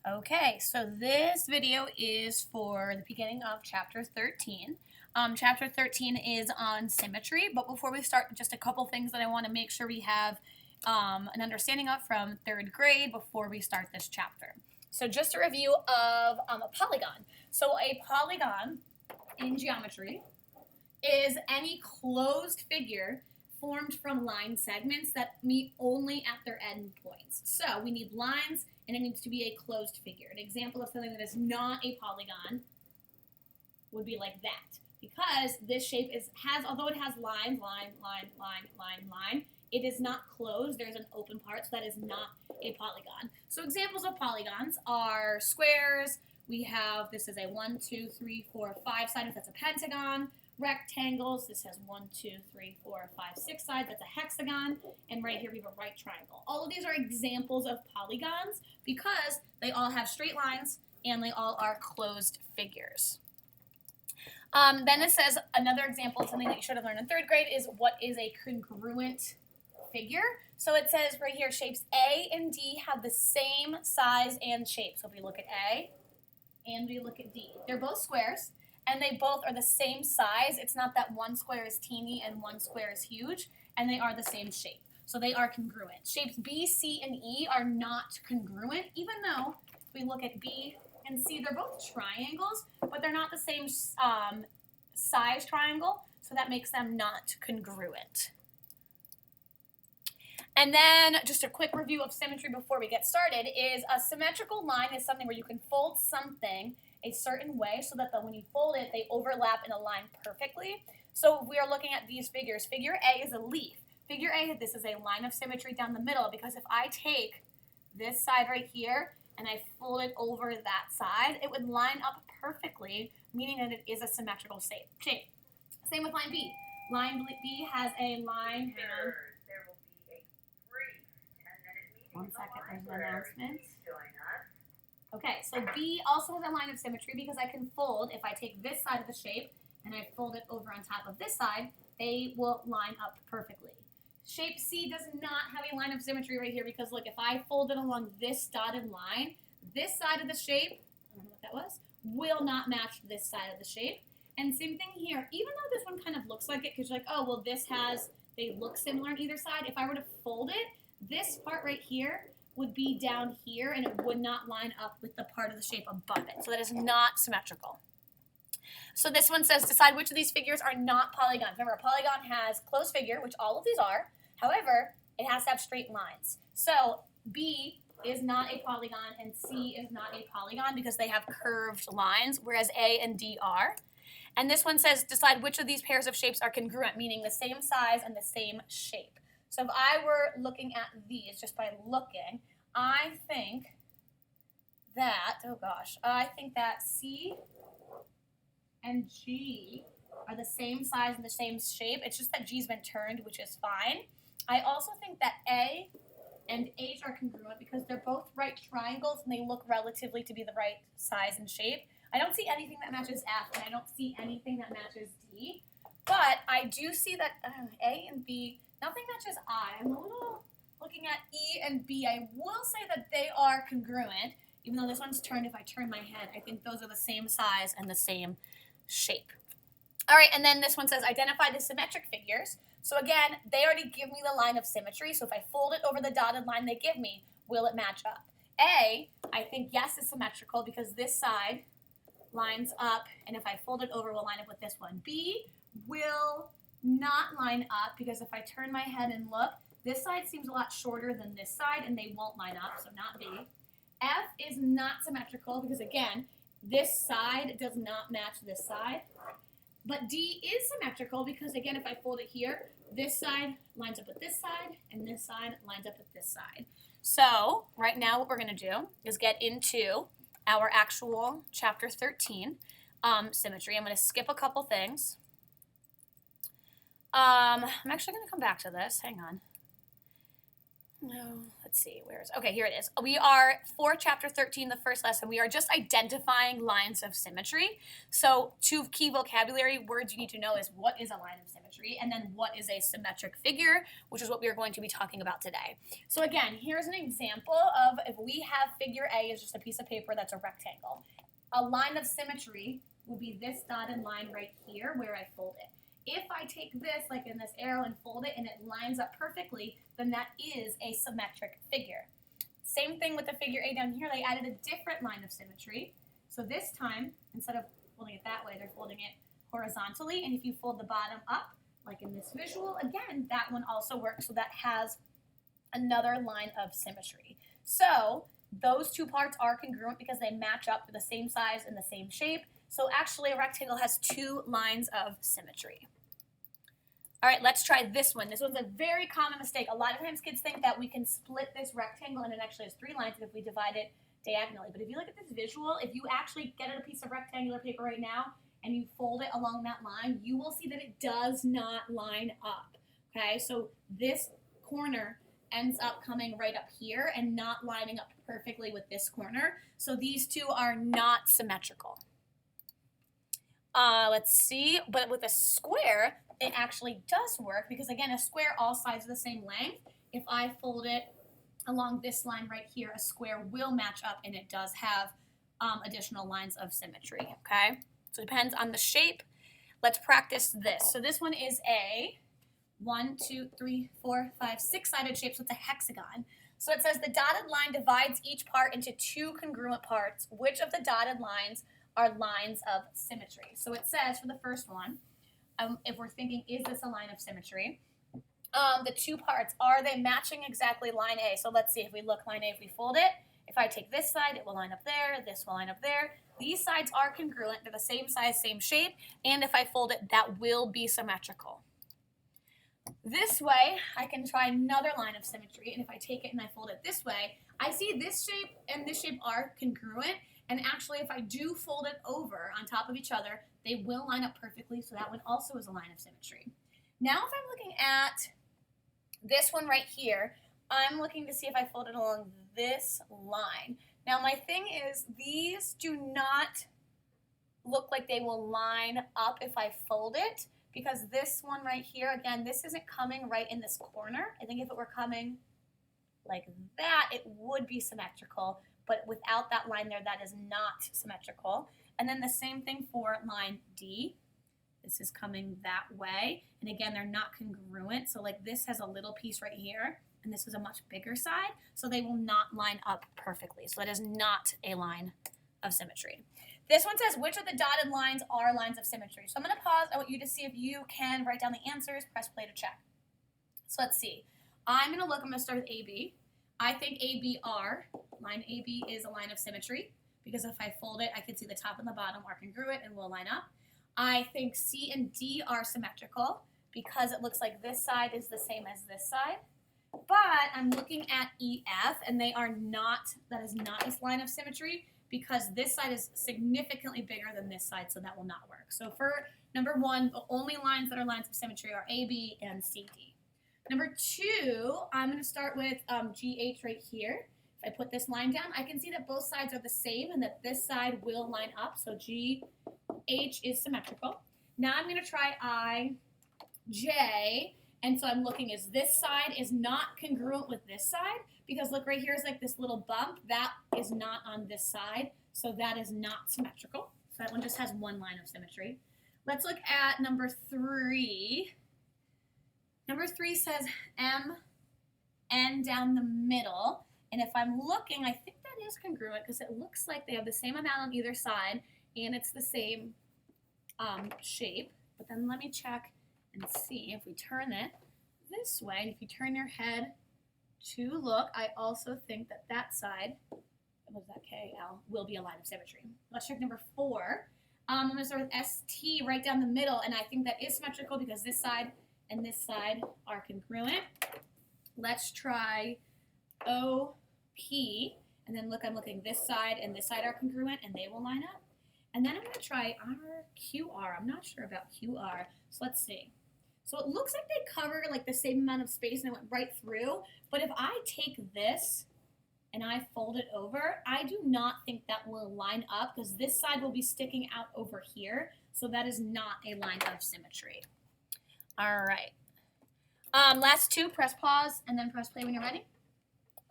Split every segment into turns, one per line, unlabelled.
Okay, so this video is for the beginning of chapter 13. Chapter 13 is on symmetry, but before we start, just a couple things that I want to make sure we have an understanding of from third grade before we start this chapter. So just a review of a polygon. So a polygon in geometry is any closed figure formed from line segments that meet only at their end points. So we need lines, and it needs to be a closed figure. An example of something that is not a polygon would be like that. Because this shape although it has line, it is not closed. There's an open part, so that is not a polygon. So examples of polygons are squares. We have, this is a 1, 2, 3, 4, 5 sided, that's a pentagon. Rectangles, this has 1, 2, 3, 4, 5, 6 sides, that's a hexagon, and right here we have a right triangle. All of these are examples of polygons because they all have straight lines and they all are closed figures. Then it says another example of something that you should have learned in third grade is what is a congruent figure. So it says right here, shapes A and D have the same size and shape. So if we look at A and we look at D, they're both squares. And they both are the same size. It's not that one square is teeny and one square is huge, and they are the same shape. So they are congruent. Shapes B, C, and E are not congruent, even though if we look at B and C, they're both triangles, but they're not the same size triangle, so that makes them not congruent. And then just a quick review of symmetry before we get started is a symmetrical line is something where you can fold something a certain way so that when you fold it, they overlap and align perfectly. So if we are looking at these figures, figure A is a leaf. Figure A, this is a line of symmetry down the middle because if I take this side right here and I fold it over that side, it would line up perfectly, meaning that it is a symmetrical shape. Same with line B. Line B has a line. Hang on.
There will be a brief 10-minute meeting.
1 second, there's an announcement. Okay, so B also has a line of symmetry because I can fold, if I take this side of the shape and I fold it over on top of this side, they will line up perfectly. Shape C does not have a line of symmetry right here because look, if I fold it along this dotted line, this side of the shape, I don't know what that was, will not match this side of the shape. And same thing here, even though this one kind of looks like it because you're like, oh, well, they look similar on either side. If I were to fold it, this part right here would be down here and it would not line up with the part of the shape above it. So that is not symmetrical. So this one says, decide which of these figures are not polygons. Remember, a polygon has closed figure, which all of these are. However, it has to have straight lines. So B is not a polygon and C is not a polygon because they have curved lines, whereas A and D are. And this one says, decide which of these pairs of shapes are congruent, meaning the same size and the same shape. So if I were looking at these just by looking, I think that C and G are the same size and the same shape. It's just that G's been turned, which is fine. I also think that A and H are congruent because they're both right triangles and they look relatively to be the right size and shape. I don't see anything that matches F, and I don't see anything that matches D. But I do see that A and B, nothing matches I. I'm a little looking at E and B. I will say that they are congruent, even though this one's turned. If I turn my head, I think those are the same size and the same shape. All right, and then this one says, identify the symmetric figures. So again, they already give me the line of symmetry. So if I fold it over the dotted line they give me, will it match up? A, I think yes is symmetrical because this side lines up, and if I fold it over, will line up with this one. B will not line up because if I turn my head and look, this side seems a lot shorter than this side, and they won't line up, so not B. F is not symmetrical because, again, this side does not match this side. But D is symmetrical because, again, if I fold it here, this side lines up with this side, and this side lines up with this side. So right now what we're going to do is get into our actual chapter 13, symmetry. I'm going to skip a couple things. I'm actually going to come back to this. Hang on. No, let's let's see, okay, here it is. We are for chapter 13, the first lesson. We are just identifying lines of symmetry. So 2 key vocabulary words you need to know is what is a line of symmetry and then what is a symmetric figure, which is what we are going to be talking about today. So again, here's an example of if we have figure A is just a piece of paper that's a rectangle. A line of symmetry will be this dotted line right here where I fold it. If I take this, like in this arrow, and fold it and it lines up perfectly, then that is a symmetric figure. Same thing with the figure A down here. They added a different line of symmetry. So this time, instead of folding it that way, they're folding it horizontally. And if you fold the bottom up, like in this visual, again, that one also works. So that has another line of symmetry. So those 2 parts are congruent because they match up to the same size and the same shape. So actually a rectangle has 2 lines of symmetry. All right, let's try this one. This one's a very common mistake. A lot of times kids think that we can split this rectangle and it actually has 3 lines if we divide it diagonally. But if you look at this visual, if you actually get a piece of rectangular paper right now and you fold it along that line, you will see that it does not line up. Okay, so this corner ends up coming right up here and not lining up perfectly with this corner. So these 2 are not symmetrical. Let's see, but with a square, it actually does work because again, a square, all sides are the same length. If I fold it along this line right here, a square will match up and it does have additional lines of symmetry, okay? So it depends on the shape. Let's practice this. So this one is a 1, 2, 3, 4, 5, 6-sided shapes with a hexagon. So it says the dotted line divides each part into 2 congruent parts. Which of the dotted lines are lines of symmetry? So it says for the first one, if we're thinking, is this a line of symmetry? The 2 parts, are they matching exactly line A? So let's see, if we look line A, if we fold it, if I take this side, it will line up there, this will line up there. These sides are congruent, they're the same size, same shape, and if I fold it, that will be symmetrical. This way, I can try another line of symmetry, and if I take it and I fold it this way, I see this shape and this shape are congruent, and actually if I do fold it over on top of each other, they will line up perfectly, so that one also is a line of symmetry. Now if I'm looking at this one right here, I'm looking to see if I fold it along this line. Now my thing is, these do not look like they will line up if I fold it, because this one right here, again, this isn't coming right in this corner. I think if it were coming like that, it would be symmetrical, but without that line there, that is not symmetrical. And then the same thing for line D. This is coming that way, and again, they're not congruent. So like this has a little piece right here, and this is a much bigger side, so they will not line up perfectly. So that is not a line of symmetry. This one says, which of the dotted lines are lines of symmetry? So I'm going to pause. I want you to see if you can write down the answers, press play to check. So let's see. I'm going to start with AB. I think ABR, line AB is a line of symmetry, because if I fold it, I can see the top and the bottom are congruent and will line up. I think C and D are symmetrical because it looks like this side is the same as this side. But I'm looking at EF, and they are not, that is not this line of symmetry, because this side is significantly bigger than this side, so that will not work. So for number 1, the only lines that are lines of symmetry are AB and CD. Number 2, I'm going to start with GH right here. If I put this line down, I can see that both sides are the same and that this side will line up, so GH is symmetrical. Now I'm going to try IJ, and so I'm looking, is this side is not congruent with this side, because look, right here is like this little bump. That is not on this side, so that is not symmetrical. So that one just has one line of symmetry. Let's look at number 3. Number 3 says MN down the middle, and if I'm looking, I think that is congruent because it looks like they have the same amount on either side, and it's the same shape. But then let me check and see if we turn it this way, and if you turn your head to look, I also think that that side, what was that, KL, will be a line of symmetry. Let's check number 4. I'm going to start with ST right down the middle, and I think that is symmetrical because this side and this side are congruent. Let's try OP, and then look, I'm looking, this side and this side are congruent, and they will line up. And then I'm going to try RQR. I'm not sure about QR, so let's see. So it looks like they cover like the same amount of space and it went right through. But if I take this and I fold it over, I do not think that will line up because this side will be sticking out over here. So that is not a line of symmetry. All right. Last two, press pause and then press play when you're ready.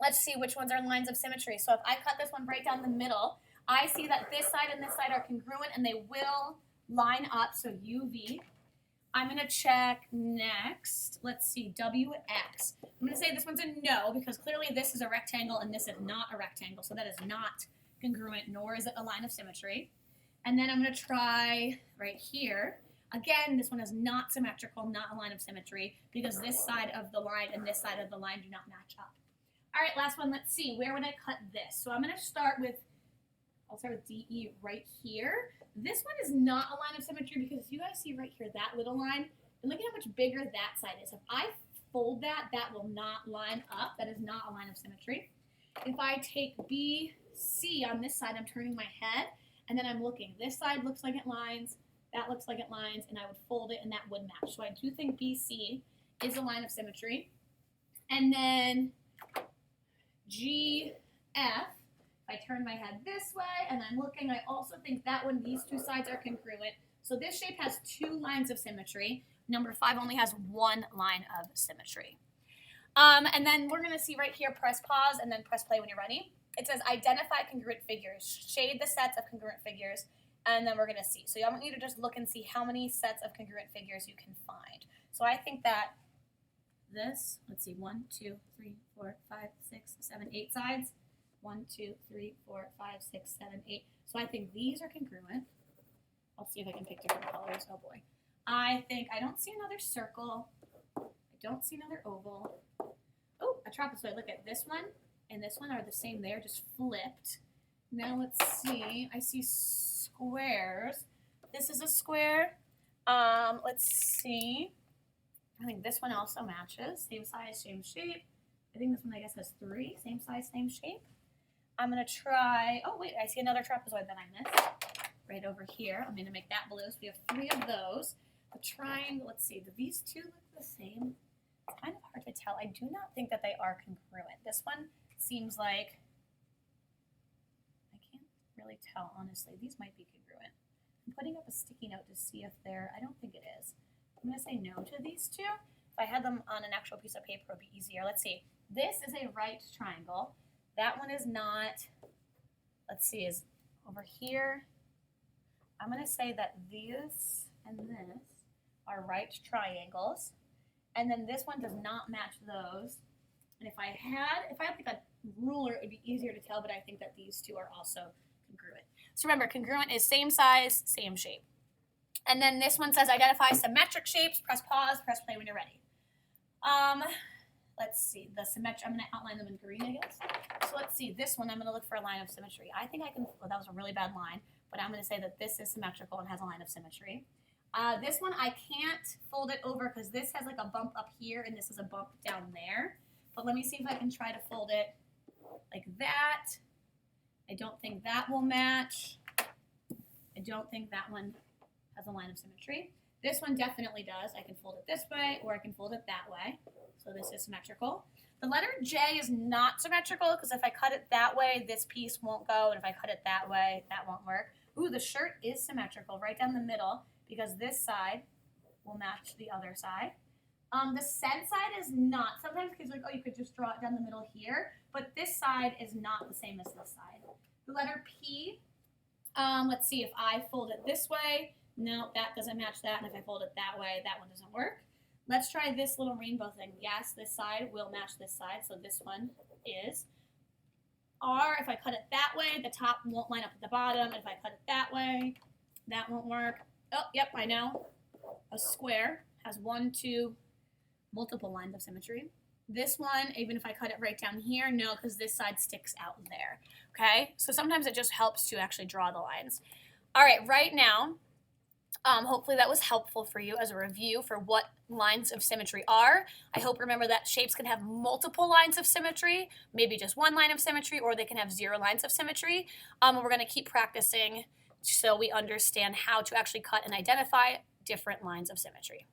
Let's see which ones are lines of symmetry. So if I cut this one right down the middle, I see that this side and this side are congruent and they will line up. So UV. I'm going to check next. Let's see, WX. I'm going to say this one's a no because clearly this is a rectangle and this is not a rectangle. So that is not congruent, nor is it a line of symmetry. And then I'm going to try right here. Again, this one is not symmetrical, not a line of symmetry because this side of the line and this side of the line do not match up. All right, last one. Let's see. Where would I cut this? So I'm going to start with, I'll start with DE right here. This one is not a line of symmetry because you guys see right here, that little line, and look at how much bigger that side is. If I fold that, that will not line up. That is not a line of symmetry. If I take BC on this side, I'm turning my head, and then I'm looking. This side looks like it lines, that looks like it lines, and I would fold it, and that would match. So I do think BC is a line of symmetry. And then GF, if I turn my head this way and I'm looking, I also think that one, these two sides are congruent. So this shape has two lines of symmetry. Number 5 only has one line of symmetry. And then we're going to see right here, press pause and then press play when you're ready. It says identify congruent figures. Shade the sets of congruent figures. And then we're going to see. So I want you to just look and see how many sets of congruent figures you can find. So I think that this, let's see, 1, 2, 3, 4, 5, 6, 7, 8 sides. 1, 2, 3, 4, 5, 6, 7, 8. So I think these are congruent. I'll see if I can pick different colors. Oh boy. I don't see another circle. I don't see another oval. Oh, a trapezoid. Look at this one and this one are the same. They're just flipped. Now let's see. I see squares. This is a square. Let's see. I think this one also matches. Same size, same shape. I think this one, I guess, has 3. Same size, same shape. I'm going to try, oh wait, I see another trapezoid that I missed right over here. I'm going to make that blue. So we have 3 of those. The triangle, let's see, do these two look the same? It's kind of hard to tell. I do not think that they are congruent. This one seems like, I can't really tell, honestly. These might be congruent. I'm putting up a sticky note to see if they're, I don't think it is. I'm going to say no to these two. If I had them on an actual piece of paper, it would be easier. Let's see. This is a right triangle. That one is not. Let's see, is over here. I'm going to say that this and this are right triangles. And then this one does not match those. And if I had like a ruler, it would be easier to tell, but I think that these two are also congruent. So remember, congruent is same size, same shape. And then this one says identify symmetric shapes. Press pause, press play when you're ready. Let's see, the symmetric, I'm going to outline them in green, I guess. So let's see, this one, I'm going to look for a line of symmetry. I think I can, well, that was a really bad line, but I'm going to say that this is symmetrical and has a line of symmetry. This one, I can't fold it over because this has like a bump up here and this is a bump down there. But let me see if I can try to fold it like that. I don't think that will match. I don't think that one has a line of symmetry. This one definitely does. I can fold it this way or I can fold it that way. So this is symmetrical. The letter J is not symmetrical because if I cut it that way, this piece won't go. And if I cut it that way, that won't work. Ooh, the shirt is symmetrical right down the middle because this side will match the other side. The send side is not. Sometimes kids are like, oh, you could just draw it down the middle here. But this side is not the same as this side. The letter P, let's see if I fold it this way. No, that doesn't match that. And if I fold it that way, that one doesn't work. Let's try this little rainbow thing. Yes, this side will match this side. So this one is. R, if I cut it that way, the top won't line up with the bottom. And if I cut it that way, that won't work. Oh, yep, I know. A square has 1, 2, multiple lines of symmetry. This one, even if I cut it right down here, no, because this side sticks out there. Okay, so sometimes it just helps to actually draw the lines. All right, right now, hopefully that was helpful for you as a review for what lines of symmetry are. I hope remember that shapes can have multiple lines of symmetry, maybe just one line of symmetry, or they can have 0 lines of symmetry. We're going to keep practicing so we understand how to actually cut and identify different lines of symmetry.